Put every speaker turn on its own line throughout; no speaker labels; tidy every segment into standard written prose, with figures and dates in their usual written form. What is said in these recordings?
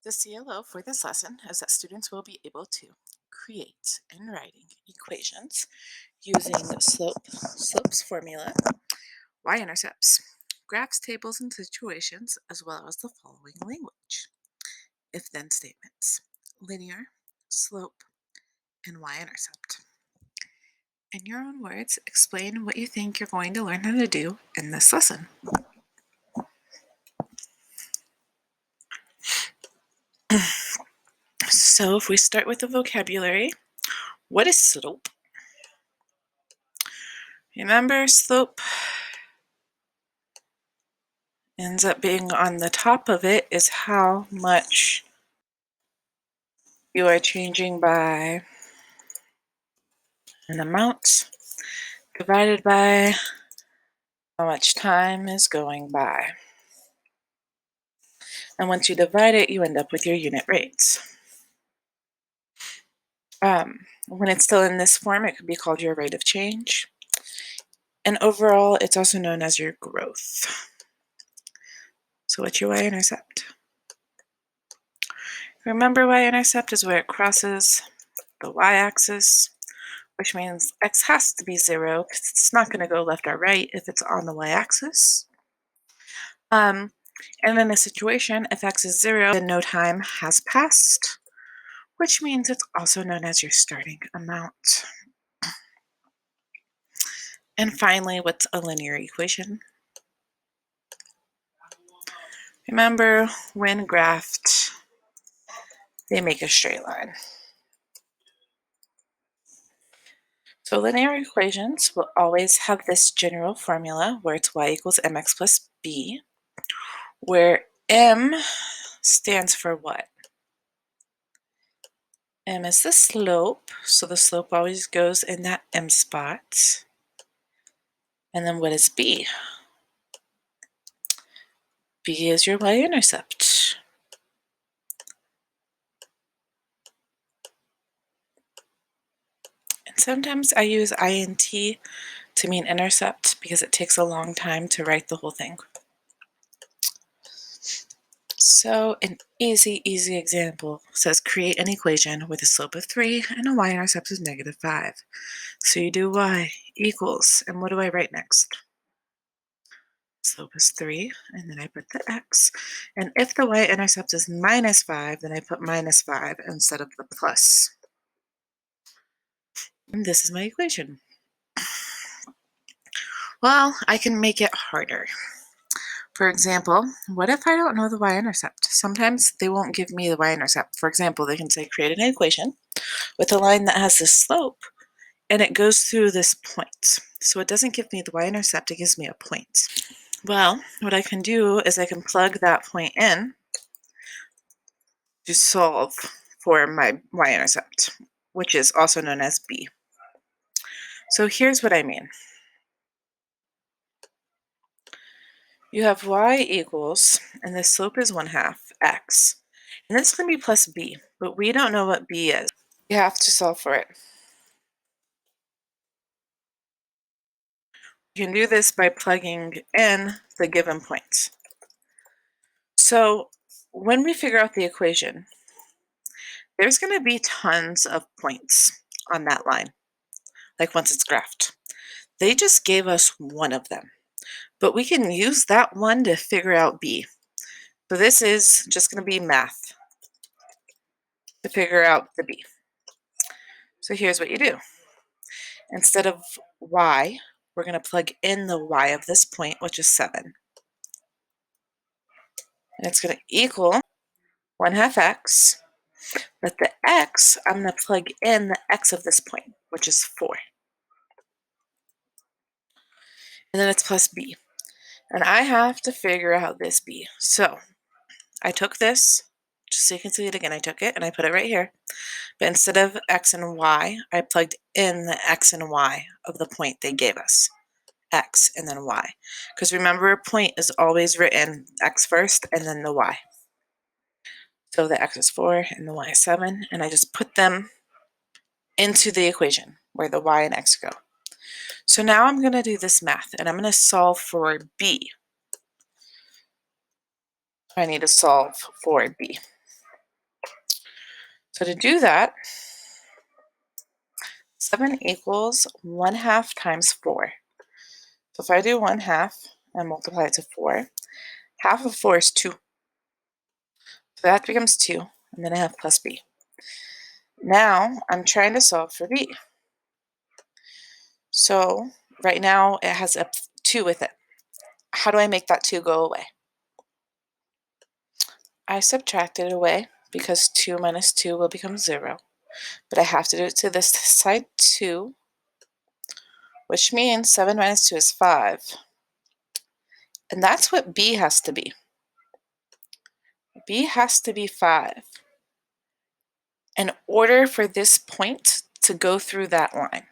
The CLO for this lesson is that students will be able to create and writing equations using slopes formula, y-intercepts, graphs, tables, and situations, as well as the following language. If-then statements, linear, slope, and y-intercept. In your own words, explain what you think you're going to learn how to do in this lesson. So if we start with the vocabulary, what is slope? Remember, slope ends up being on the top of it is how much you are changing by an amount divided by how much time is going by. And once you divide it, you end up with your unit rates. When it's still in this form, it could be called your rate of change. And overall, it's also known as your growth. So what's your y-intercept? Remember, y-intercept is where it crosses the y-axis, which means x has to be 0 because it's not going to go left or right if it's on the y-axis. And in a situation, if x is 0, then no time has passed, which means it's also known as your starting amount. And finally, what's a linear equation? Remember, when graphed, they make a straight line. So linear equations will always have this general formula where it's y equals mx plus b, where m stands for what? M is the slope, so the slope always goes in that m spot. And then what is b? B is your y-intercept. And sometimes I use int to mean intercept because it takes a long time to write the whole thing. So an easy example says create an equation with a slope of 3 and a y-intercept of -5. So you do y equals, and what do I write next? Slope is 3, and then I put the x. And if the y-intercept is -5, then I put -5 instead of the plus. And this is my equation. Well, I can make it harder. For example, what if I don't know the y-intercept? Sometimes they won't give me the y-intercept. For example, they can say create an equation with a line that has this slope, and it goes through this point. So it doesn't give me the y-intercept, it gives me a point. Well, what I can do is I can plug that point in to solve for my y-intercept, which is also known as b. So here's what I mean. You have y equals, and the slope is 1/2 x. And this can be plus b, but we don't know what b is. You have to solve for it. You can do this by plugging in the given points. So when we figure out the equation, there's going to be tons of points on that line, like once it's graphed. They just gave us one of them, but we can use that one to figure out b. So this is just going to be math to figure out the b. So here's what you do. Instead of y, we're going to plug in the y of this point, which is 7. And it's going to equal 1/2 x, but the x, I'm going to plug in the x of this point, which is 4. And then it's plus b. And I have to figure out this b. So I took this, just so you can see it again, I took it and I put it right here. But instead of x and y, I plugged in the x and y of the point they gave us. X and then y. Because remember, a point is always written x first and then the y. So the x is 4 and the y is 7, and I just put them into the equation where the y and x go. So now I'm going to do this math, and I'm going to solve for b. I need to solve for b. So to do that, 7 equals 1/2 times 4. So if I do 1/2 and multiply it to 4, half of 4 is 2. So that becomes 2, and then I have plus b. Now I'm trying to solve for b. So right now it has a 2 with it. How do I make that 2 go away? I subtract it away because 2 minus 2 will become 0. But I have to do it to this side too, which means 7 minus 2 is 5. And that's what b has to be. B has to be 5 in order for this point to go through that line,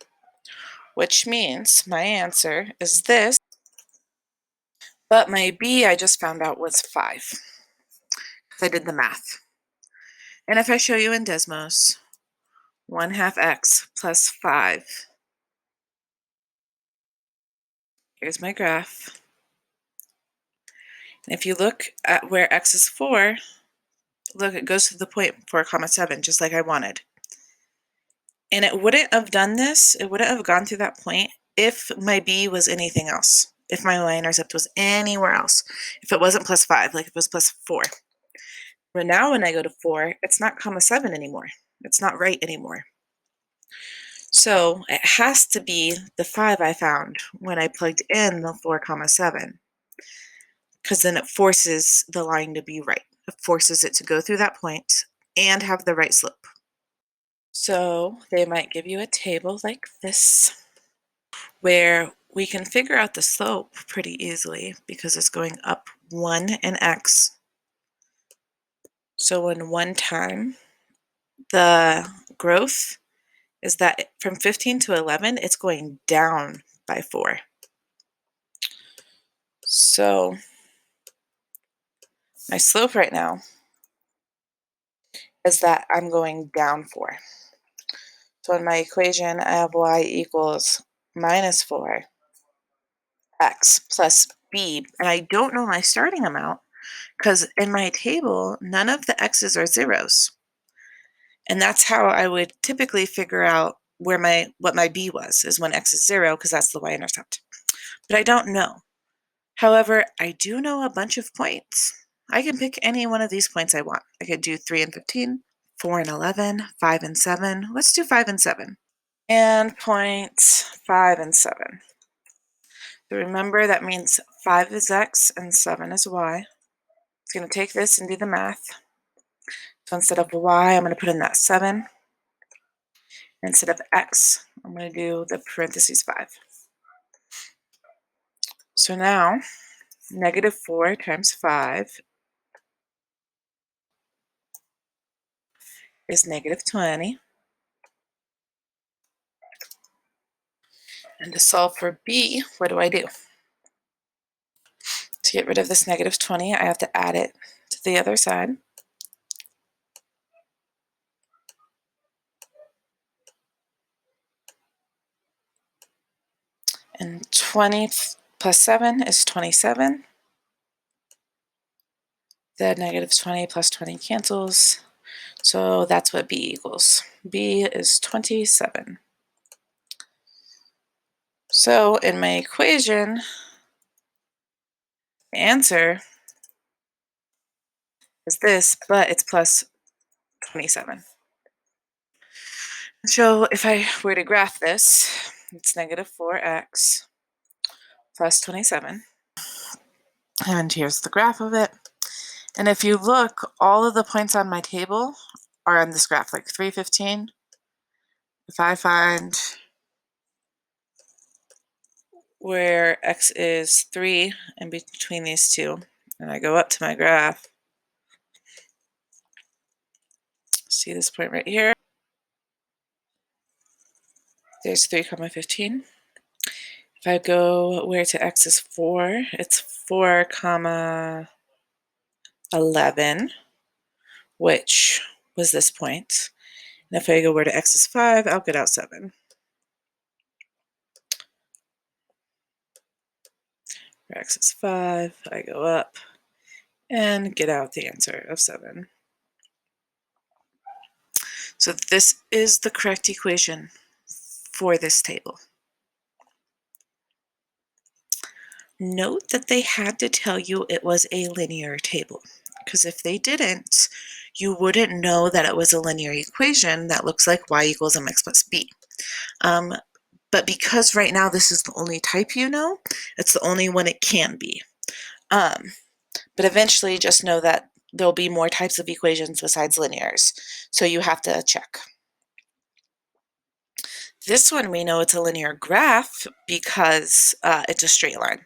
which means my answer is this, but my b I just found out was 5 because I did the math. And if I show you in Desmos, 1/2 x plus 5, here's my graph. And if you look at where x is 4, look, it goes to the point 4, 7, just like I wanted. And it wouldn't have done this, it wouldn't have gone through that point if my b was anything else, if my y-intercept was anywhere else, if it wasn't plus 5, like if it was plus 4. But now when I go to 4, it's not 7 anymore. It's not right anymore. So it has to be the 5 I found when I plugged in the 4, 7, because then it forces the line to be right. It forces it to go through that point and have the right slope. So they might give you a table like this where we can figure out the slope pretty easily because it's going up 1 in x. So in 1 time, the growth is that from 15 to 11, it's going down by 4. So my slope right now is that I'm going down 4. So in my equation, I have y equals minus 4 x plus b, and I don't know my starting amount because in my table, none of the x's are zeros. And that's how I would typically figure out where what my b was, is when x is 0, because that's the y-intercept. But I don't know. However, I do know a bunch of points. I can pick any one of these points I want. I could do 3 and 15, 4 and 11, 5 and 7. Let's do 5 and 7. And points 5 and 7. So remember, that means 5 is x and 7 is y. It's going to take this and do the math. So instead of y, I'm going to put in that 7. Instead of x, I'm going to do the parentheses 5. So now, negative 4 times 5 is negative 20. And to solve for b, what do I do? To get rid of this negative 20, I have to add it to the other side. And 20 plus 7 is 27. The negative 20 plus 20 cancels. So that's what b equals. B is 27. So in my equation, the answer is this, but it's plus 27. So if I were to graph this, it's negative 4x plus 27. And here's the graph of it. And if you look, all of the points on my table are on this graph, like 315. If I find where x is 3 in between these two, and I go up to my graph, see this point right here? There's 3, 15. If I go where to x is 4, it's 4, 11, which was this point. And if I go where to x is 5, I'll get out 7. Where x is 5, I go up and get out the answer of 7. So this is the correct equation for this table. Note that they had to tell you it was a linear table, because if they didn't, you wouldn't know that it was a linear equation that looks like y equals mx plus b. But because right now this is the only type you know, it's the only one it can be. But eventually just know that there'll be more types of equations besides linears, so you have to check. This one we know it's a linear graph because it's a straight line,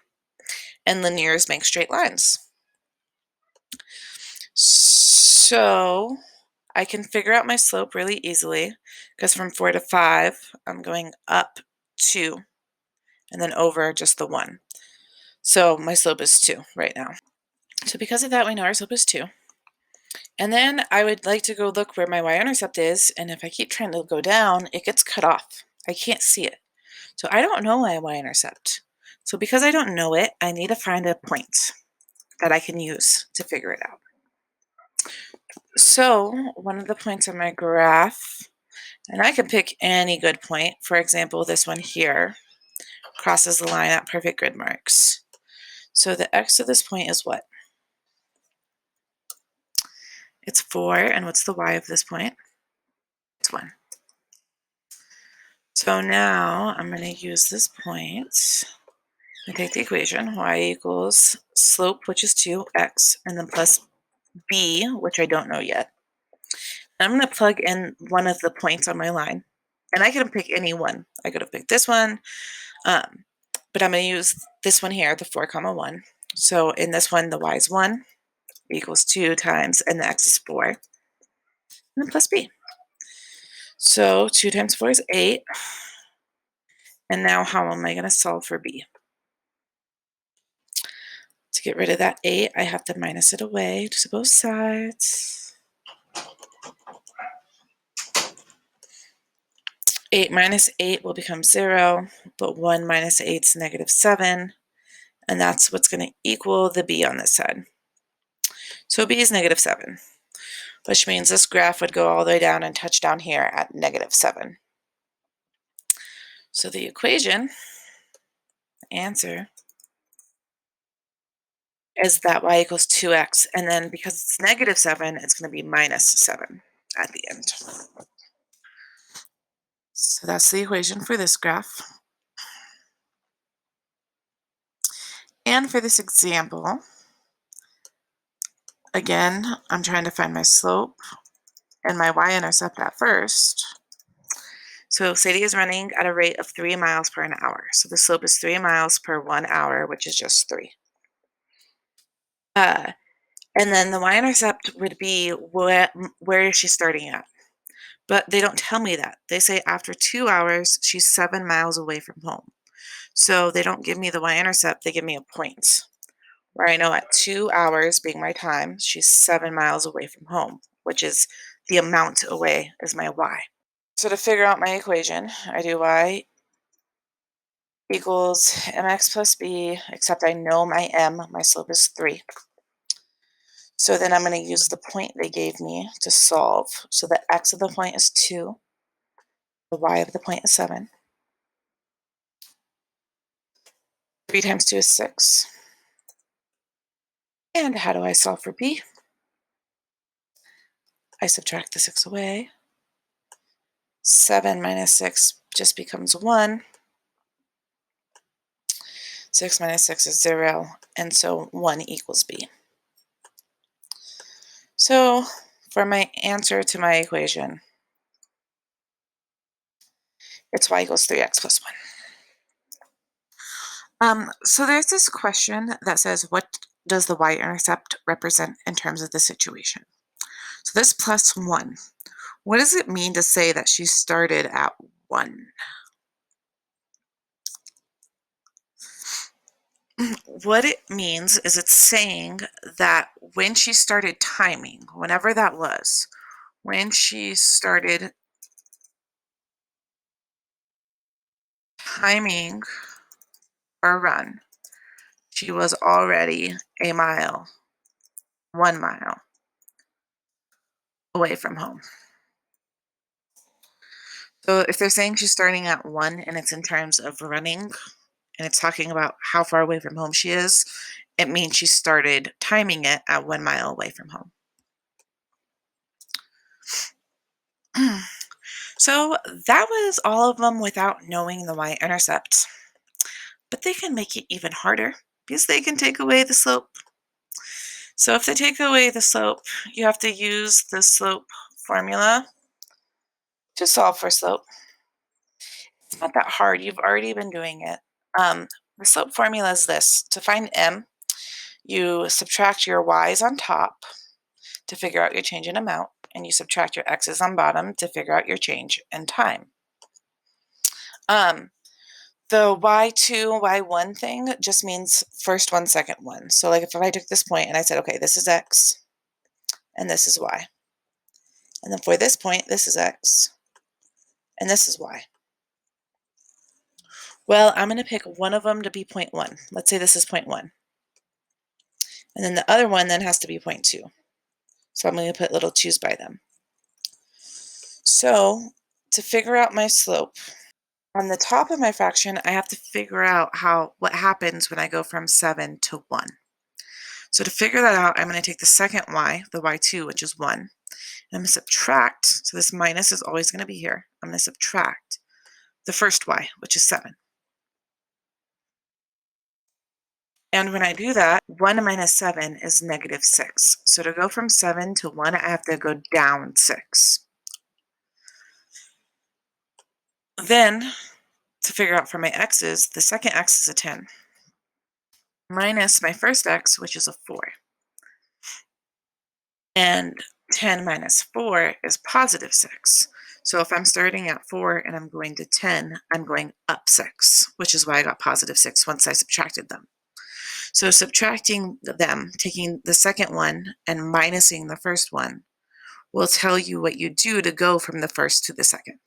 and linears make straight lines. So I can figure out my slope really easily, because from 4 to 5, I'm going up 2, and then over just the 1. So my slope is 2 right now. So because of that, we know our slope is 2. And then I would like to go look where my y-intercept is, and if I keep trying to go down, it gets cut off. I can't see it. So I don't know my y-intercept. So because I don't know it, I need to find a point that I can use to figure it out. So one of the points on my graph, and I can pick any good point. For example, this one here crosses the line at perfect grid marks. So the x of this point is what? It's 4, and what's the y of this point? It's 1. So now I'm going to use this point. I take the equation, y equals slope, which is 2x, and then plus b, which I don't know yet. I'm going to plug in one of the points on my line, and I could pick any one. I could have picked this one, but I'm going to use this one here, the 4, 1. So in this one, the y is 1, equals 2 times, and the x is 4, and then plus b. So 2 times 4 is 8. And now how am I going to solve for b? To get rid of that 8, I have to minus it away to both sides. 8 minus 8 will become 0, but 1 minus 8 is negative 7, and that's what's going to equal the b on this side. So b is negative 7, which means this graph would go all the way down and touch down here at negative 7. So the equation, answer, is that y equals 2x, and then because it's negative 7, it's going to be minus 7 at the end. So that's the equation for this graph. And for this example, again, I'm trying to find my slope and my y-intercept at first. So Sadie is running at a rate of 3 miles per an hour. So the slope is 3 miles per 1 hour, which is just 3. And then the y-intercept would be where is she starting at? But they don't tell me that. They say after 2 hours, she's 7 miles away from home. So they don't give me the y-intercept, they give me a point, where I know at 2 hours being my time, she's 7 miles away from home, which is the amount away is my y. So to figure out my equation, I do y equals mx plus b, except I know my m, my slope is 3. So then I'm going to use the point they gave me to solve. So the x of the point is 2, the y of the point is 7. 3 times 2 is 6. And how do I solve for b? I subtract the 6 away. 7 minus 6 just becomes 1. 6 minus 6 is 0, and so 1 equals b. So for my answer to my equation, it's y equals 3x plus 1. So there's this question that says, what does the y-intercept represent in terms of the situation? So this plus 1, what does it mean to say that she started at 1? What it means is it's saying that when she started timing, whenever that was, when she started timing her run, she was already a mile, 1 mile away from home. So if they're saying she's starting at 1 and it's in terms of running and it's talking about how far away from home she is, it means she started timing it at 1 mile away from home. So that was all of them without knowing the y-intercept. But they can make it even harder because they can take away the slope. So if they take away the slope, you have to use the slope formula to solve for slope. It's not that hard. You've already been doing it. The slope formula is this. To find m, you subtract your y's on top to figure out your change in amount, and you subtract your x's on bottom to figure out your change in time. The y2, y1 thing just means first one, second one. So like if I took this point and I said, okay, this is x and this is y. And then for this point, this is x and this is y. Well, I'm going to pick one of them to be 0.1. Let's say this is 0.1. And then the other one then has to be 0.2. So I'm going to put little 2's by them. So to figure out my slope, on the top of my fraction, I have to figure out what happens when I go from 7 to 1. So to figure that out, I'm going to take the second y, the y2, which is 1, and I'm going to subtract, so this minus is always going to be here. I'm going to subtract the first y, which is 7. And when I do that, 1 minus 7 is negative 6. So to go from 7 to 1, I have to go down 6. Then, to figure out for my x's, the second x is a 10, minus my first x, which is a 4. And 10 minus 4 is positive 6. So if I'm starting at 4 and I'm going to 10, I'm going up 6, which is why I got positive 6 once I subtracted them. So subtracting them, taking the second one and minusing the first one, will tell you what you do to go from the first to the second.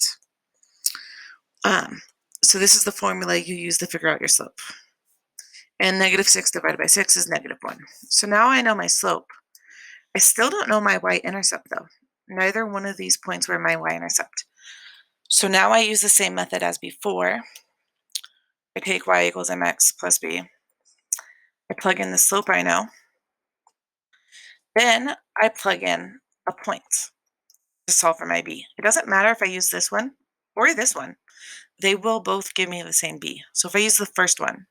So this is the formula you use to figure out your slope. And negative 6 divided by 6 is negative 1. So now I know my slope. I still don't know my y-intercept though. Neither one of these points were my y-intercept. So now I use the same method as before. I take y equals mx plus b. I plug in the slope I know. Then I plug in a point to solve for my b. It doesn't matter if I use this one or this one. They will both give me the same b. So if I use the first one,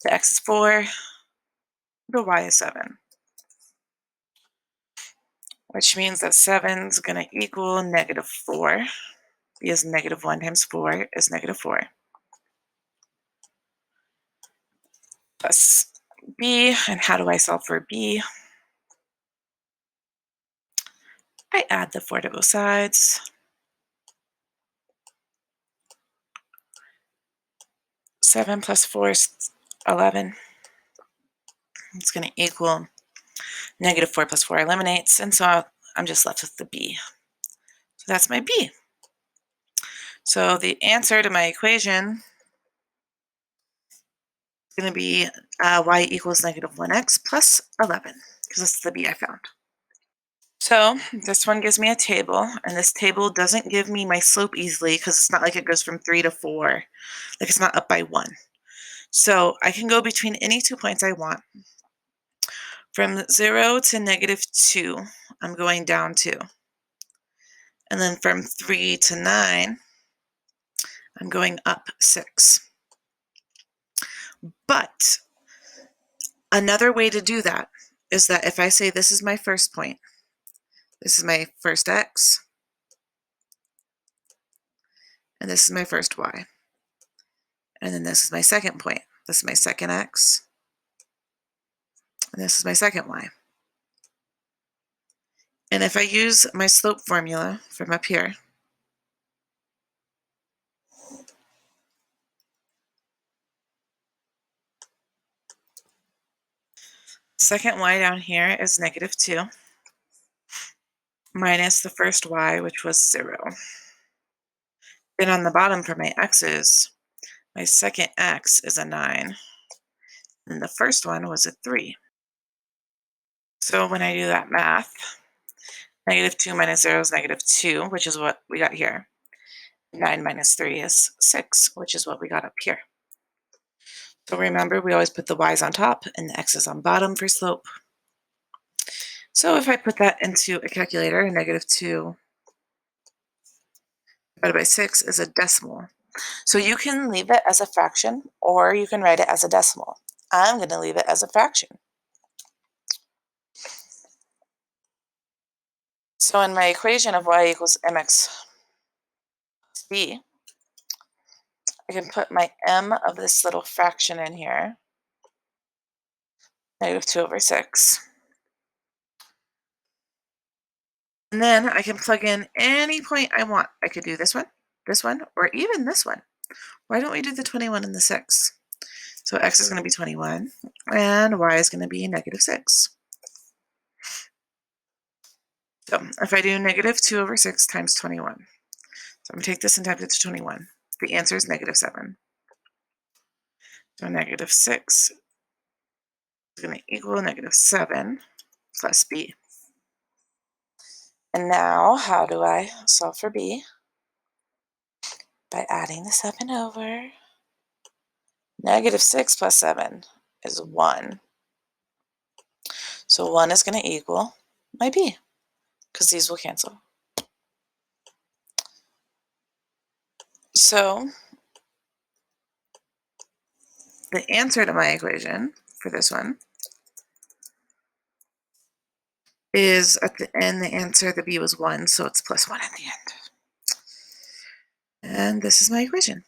the x is 4, the y is 7. Which means that 7 is going to equal negative 4, because negative 1 times 4 is negative 4. Plus b, and how do I solve for b? I add the 4 to both sides. 7 plus 4 is 11. It's going to equal negative 4 plus 4 eliminates, and so I'm just left with the b. So that's my b. So the answer to my equation is going to be y equals negative 1x plus 11, because that's the b I found. So this one gives me a table, and this table doesn't give me my slope easily because it's not like it goes from 3 to 4. Like it's not up by 1. So I can go between any 2 points I want. From 0 to negative 2, I'm going down 2. And then from 3 to 9, I'm going up 6. But another way to do that is that if I say this is my first point, this is my first x, and this is my first y, and then this is my second point, this is my second x, and this is my second y. And if I use my slope formula from up here, second y down here is negative 2, minus the first y, which was 0. Then on the bottom for my x's, my second x is a 9, and the first one was a 3. So when I do that math, negative 2 minus 0 is negative 2, which is what we got here. 9 minus 3 is 6, which is what we got up here. So remember, we always put the y's on top and the x's on bottom for slope. So if I put that into a calculator, -2 divided by 6 is a decimal. So you can leave it as a fraction or you can write it as a decimal. I'm going to leave it as a fraction. So in my equation of y equals mx b, I can put my m of this little fraction in here, -2/6. And then I can plug in any point I want. I could do this one, or even this one. Why don't we do the 21 and the 6? So x is going to be 21, and y is going to be -6. So if I do -2/6 times 21, so I'm going to take this and times it to 21. The answer is -7. So -6 is going to equal -7 plus b. And now how do I solve for b? By adding the 7 over. -6 plus 7 is 1. So 1 is going to equal my b, because these will cancel. So the answer to my equation for this one is at the end, the answer, the b was 1, so it's +1 at the end. And this is my equation.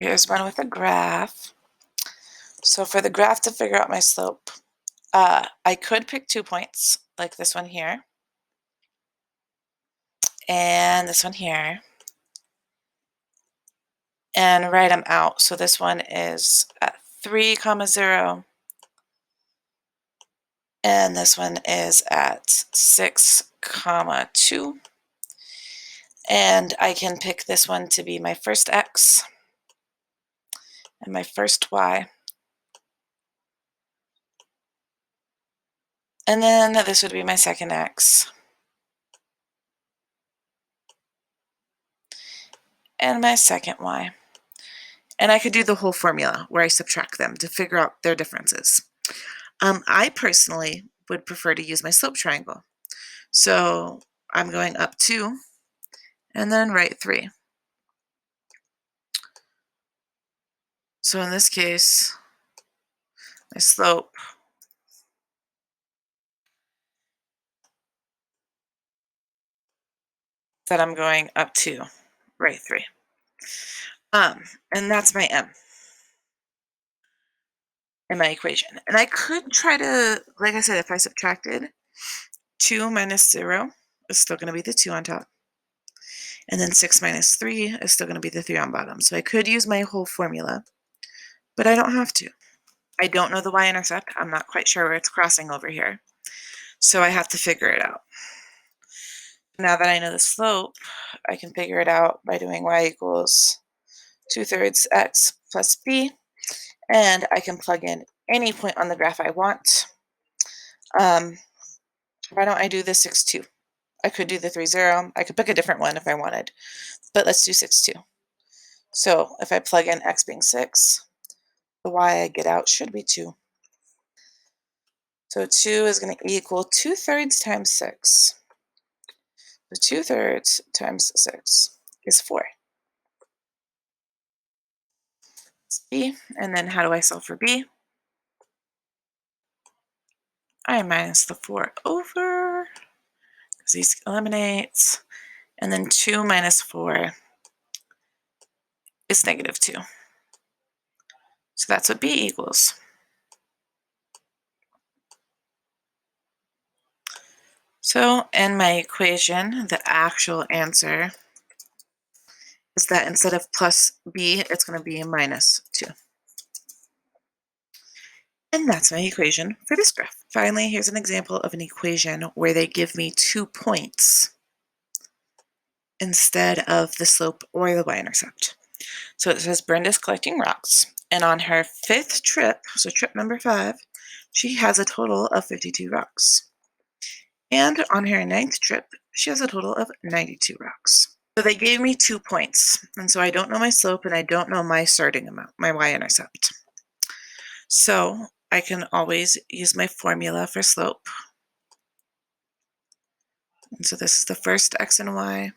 Here's one with a graph. So for the graph to figure out my slope, I could pick 2 points, like this one here, and this one here, and write them out. So this one is at 3, 0, and this one is at 6, 2. And I can pick this one to be my first x and my first y. And then this would be my second x and my second y. And I could do the whole formula where I subtract them to figure out their differences. I personally would prefer to use my slope triangle. So I'm going up 2 and then right 3. So in this case, my slope that I'm going up 2, right 3. And that's my m in my equation. And I could try to, like I said, if I subtracted 2 minus 0 is still going to be the 2 on top. And then 6 minus 3 is still going to be the 3 on bottom. So I could use my whole formula, but I don't have to. I don't know the y-intercept. I'm not quite sure where it's crossing over here. So I have to figure it out. Now that I know the slope, I can figure it out by doing y equals 2/3 x plus b. And I can plug in any point on the graph I want. Why don't I do the 6, 2? I could do the 3, 0. I could pick a different one if I wanted, but let's do 6, 2. So if I plug in x being 6, the y I get out should be 2. So 2 is going to equal 2/3 times 6. So 2/3 times 6 is 4. It's b. And then how do I solve for b? I minus the 4 over, because these eliminates. And then 2 minus 4 is -2. So that's what b equals. So in my equation, the actual answer is that instead of plus b, it's going to be -2. And that's my equation for this graph. Finally, here's an example of an equation where they give me 2 points instead of the slope or the y-intercept. So it says Brenda's collecting rocks, and on her 5th trip, so trip number 5, she has a total of 52 rocks. And on her 9th trip, she has a total of 92 rocks. So they gave me 2 points, and so I don't know my slope and I don't know my starting amount, my y-intercept. So I can always use my formula for slope. And so this is the first x and y.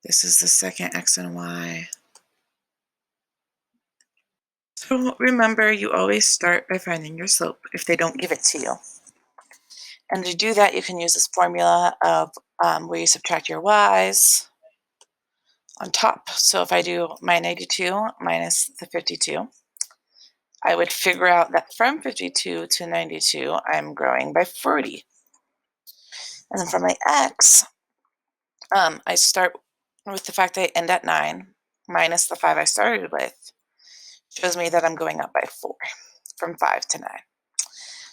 This is the second x and y. So remember, you always start by finding your slope if they don't give it to you. And to do that, you can use this formula of where you subtract your y's on top. So if I do my 92 minus the 52, I would figure out that from 52 to 92, I'm growing by 40. And then for my x, I start with the fact that I end at 9 minus the 5 I started with, shows me that I'm going up by 4, from 5 to 9.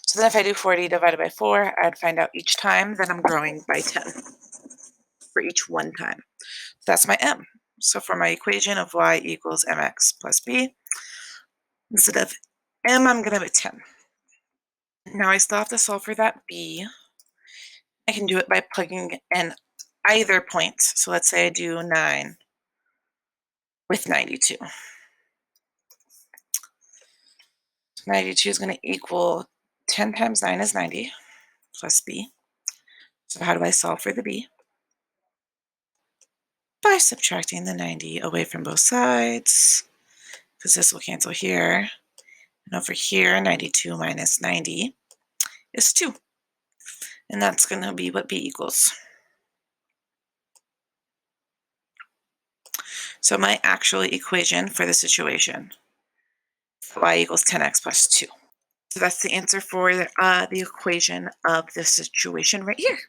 So then if I do 40 divided by 4, I'd find out each time that I'm growing by 10 for each one time. So that's my m. So for my equation of y equals mx plus b, instead of m, I'm going to have a 10. Now I still have to solve for that b. I can do it by plugging in either point. So let's say I do 9 with 92. 92 is going to equal 10 times 9 is 90 plus b. So how do I solve for the b? By subtracting the 90 away from both sides, because this will cancel here. And over here, 92 minus 90 is 2. And that's going to be what b equals. So my actual equation for the situation, y equals 10x plus 2. So that's the answer for the equation of the situation right here.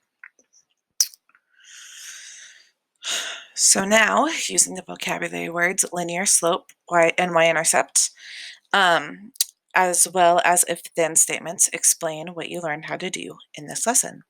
So now, using the vocabulary words linear slope and y-intercept, as well as if-then statements, explain what you learned how to do in this lesson.